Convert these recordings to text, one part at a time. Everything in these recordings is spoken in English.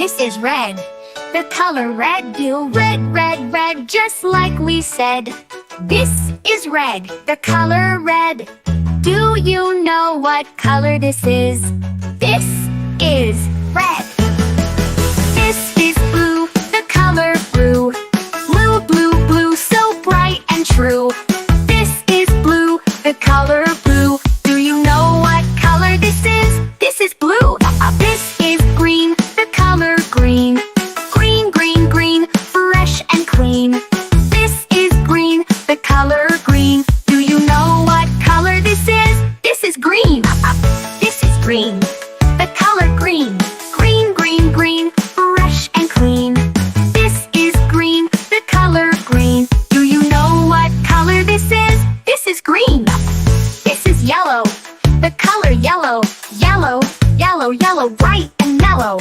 This is red. The color red. Do red, red, red, just like we said. This is red. The color red. Do you know what color this is? This is red. This is blue. The color blue. Blue, blue, blue, so bright and true. This is blue. The color blue. Do you know what color this is? This is blue. This is green. The color green. Green, green, green, fresh and clean. This is green. The color green. Do you know what color this is? This is green. This is green. The color green. Green, green, green, fresh and clean. This is green. The color green. Do you know what color this is? This is green. This is yellow. The color yellow. Yellow, yellow, yellow, bright and mellow.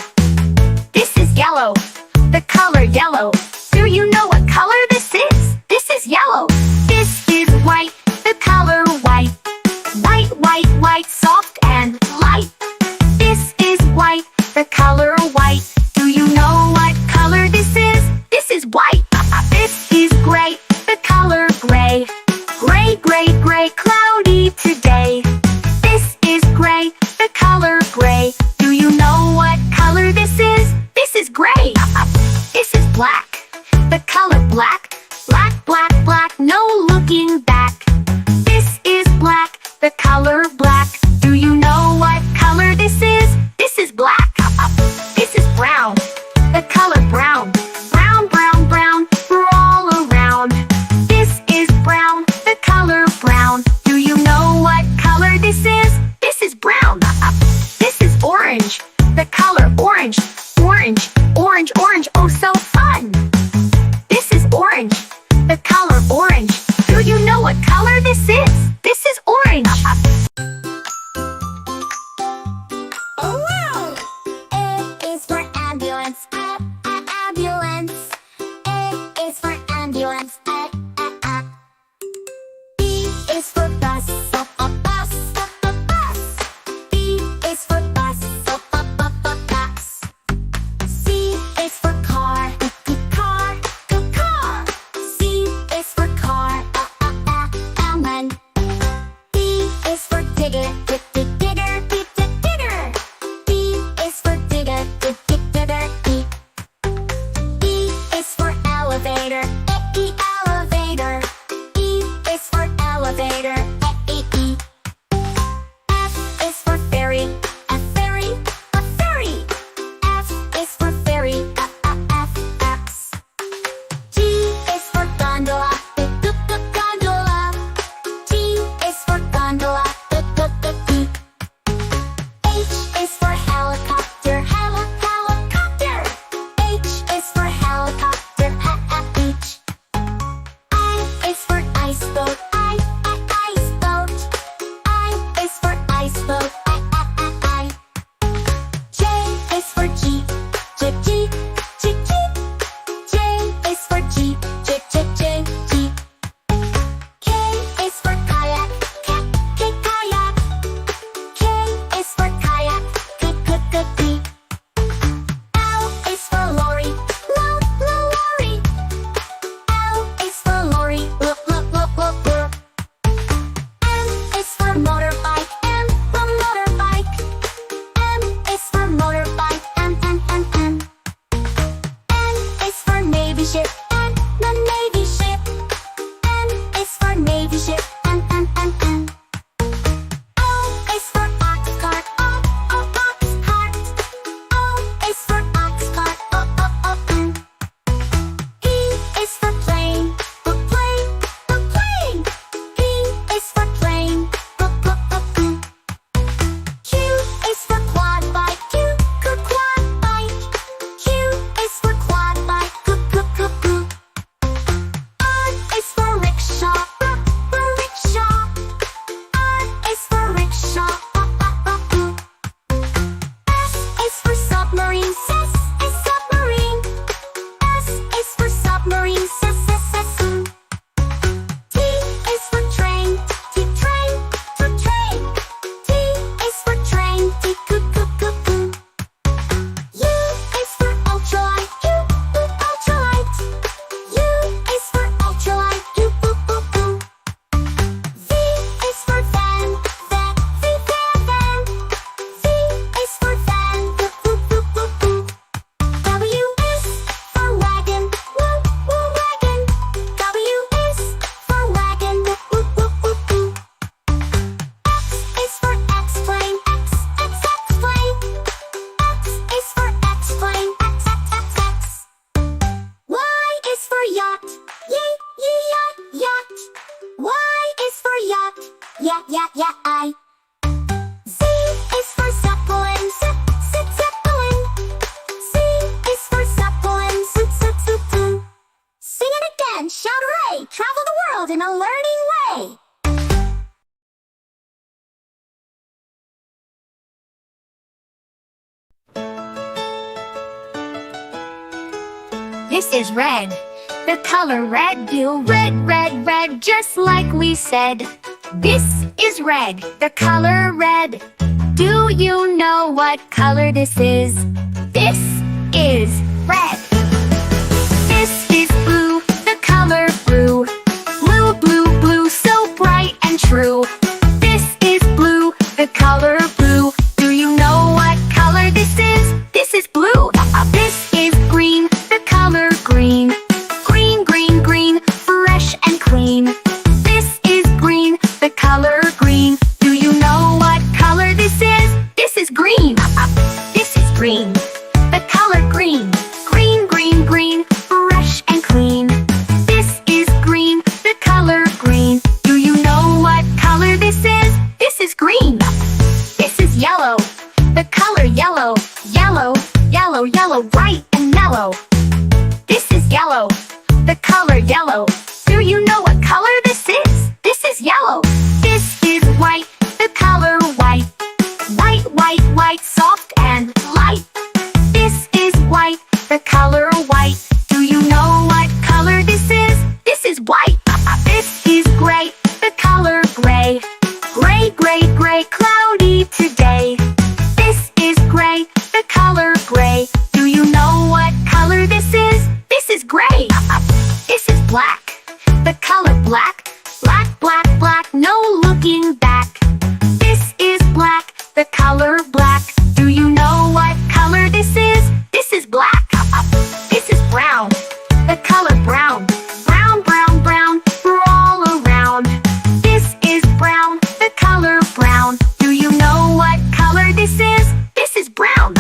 This is yellow. The color yellow. Do you know what color this is? This is yellow. This is white. The color white. White, white, white, soft and light. This is white. The color white. Do you know what color this is? This is white. This is gray. The color gray. Gray, gray, gray, cloudy today. This is gray. The color gray. Do you know what color this is? This is gray. This is black. The color black. Black, black, black, no looking back. This is black. The color black. Do you know what color this is? This is black. This is brown. The color brown. Brown, brown, brown, we're all around. This is brown. The color brown. Do you know what color this is? This is brown. This is orange. The color orange. Orange, orange, orange, oh so fun. This is orange. The color orange. Do you know what color this is? This is orange. Oh wow! A is for ambulance. Ambulance. A is for ambulance. B is for bus. Bus. B is for bus. This is red. The color red. Do red, red, red, just like we said. This is red. The color red. Do you know what color this is? This is red. This is blue. The color blue. Blue, blue, blue, so bright and true. This is blue. The color blue. Do you know what color this is? This is blue. This is green. The color green. Green, green, green, fresh and clean. This is green. The color green. Do you know what color this is? This is green. This is green. The color green. Green, green, green, fresh and clean. This is green. The color green. Do you know what color this is? This is green. This is yellow. The color yellow. Yellow, yellow, yellow, bright and mellow. This is yellow. The color yellow. Do you know what color this is? This is yellow. This is white. The color white. White, white, white, soft and light. This is white. The color white. Do you know what color this is? This is white. This is gray. The color gray. Gray, gray, gray, cloudy today. This is gray. The color gray. Do you know what color this is? This is gray. This is black. The color black. Black, black, black, no looking back. This is black. The color black. Do you know what color this is? This is black. This is brown. The color brown. Brown, brown, brown, we're all around. This is brown. The color brown. Do you know what color this is? This is brown.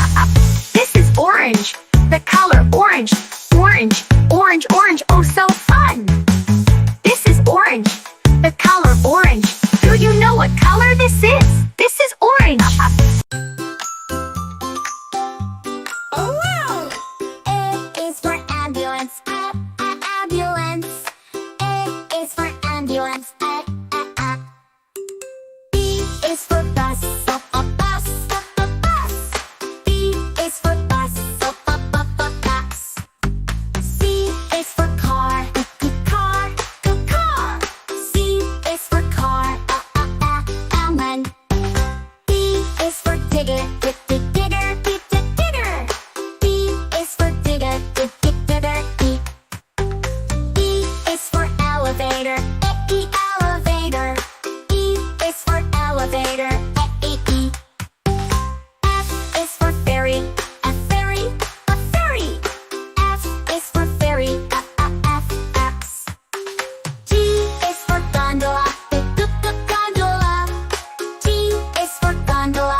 This is orange. The color orange. Orange, orange, orange, oh so fun. This is orange. The color orange. Do you know what color this is? This is orange. Oh wow! A is for ambulance. Ambulance. A is for ambulance. B is for bus. Bus. Bus. B is for bus. Bus. C is for car. Car. Car. C is for car. Almond. D is for digger. Digger. Digger. D is for digger. Digger. E is for elevator. Elevator. E is for elevator. E. F is for ferry. Ferry. Ferry. F is for ferry. F. G is for gondola. Gondola. G is for gondola.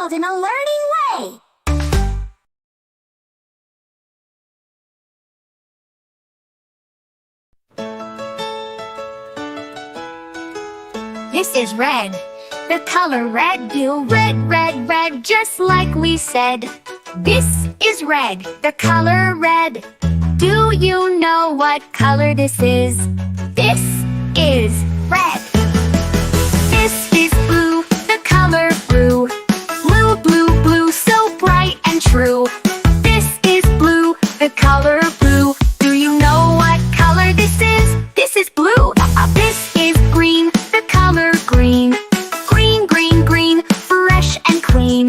child in a learning way. This is red. The color red. Do red, red, red, just like we said. This is red. The color red. Do you know what color this is? This is red. This is blue. The color blue. Blue, blue, blue, so bright and true. This is blue. The color blue. Do you know what color this is? This is blue. This is green. The color green. Green, green, green, fresh and clean.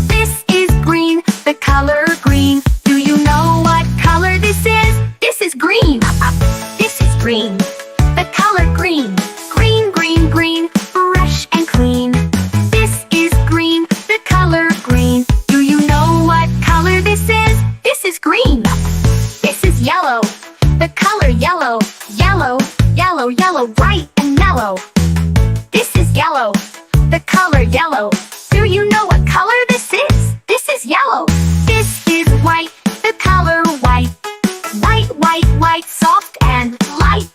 This is green. The color green. Do you know what color this is? This is green. This is green. The color green. Green, green, green, fresh and clean. This is green. The color green. Do you know what color this is? This is green. This is yellow. The color yellow. Yellow, yellow, yellow, bright and mellow. This is yellow. The color yellow. Do you know what color this is? This is yellow. This is white. The color white. White, white, white, soft and light.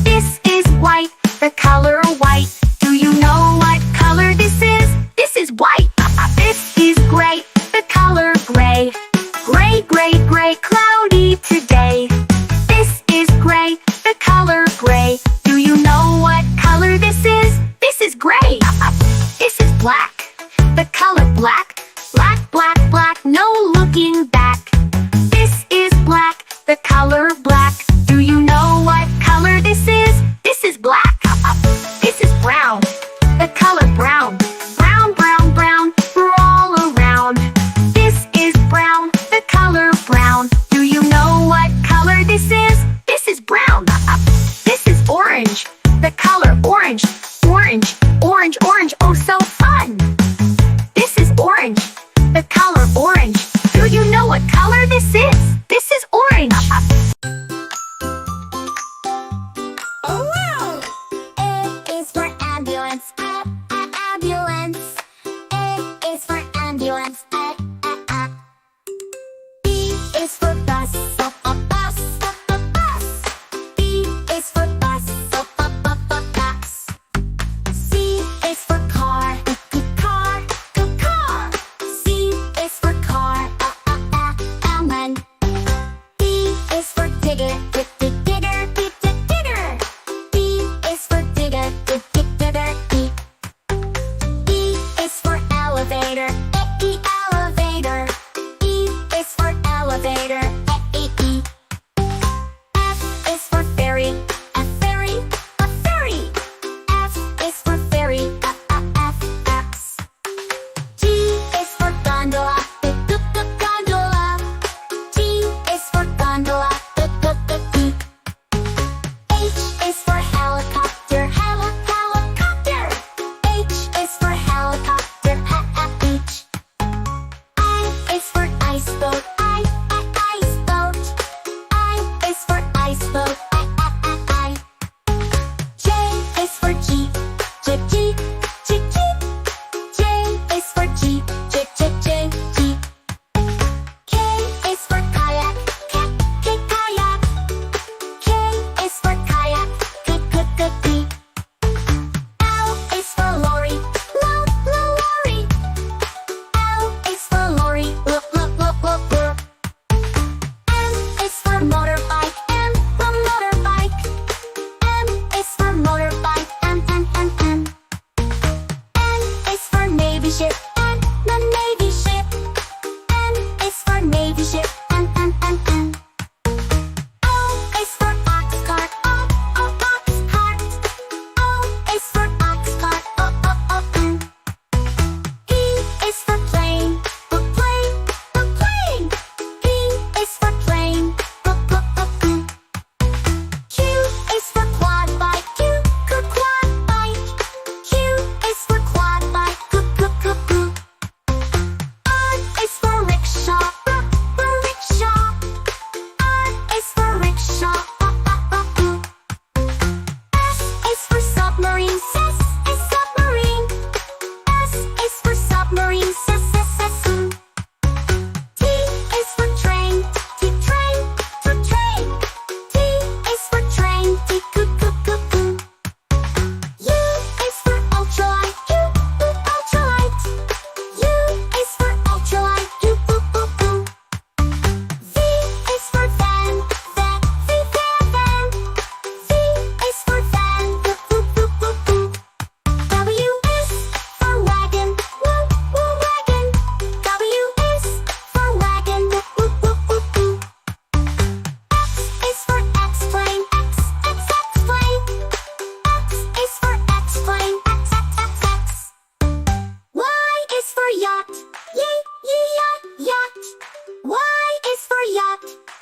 This is white. The color white. Do you know what color this is? This is white. This is gray. The color gray. Gray, gray, gray, cloudy today. This is gray. The color gray. Do you know what color this is? This is gray. This is black. The color black. Black, black, black, no looking back. This is black. The color black. Do you know what color this is? This is black. This is brown. The color brown. Brown, brown, brown, we're all around. This is brown. The color brown. Do you know what color this is? This is brown. This is orange. The color orange. Orange, orange, orange, oh so fun. This is orange. The color orange. Do you know what color this is? This is orange.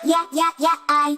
Yeah, yeah, yeah, I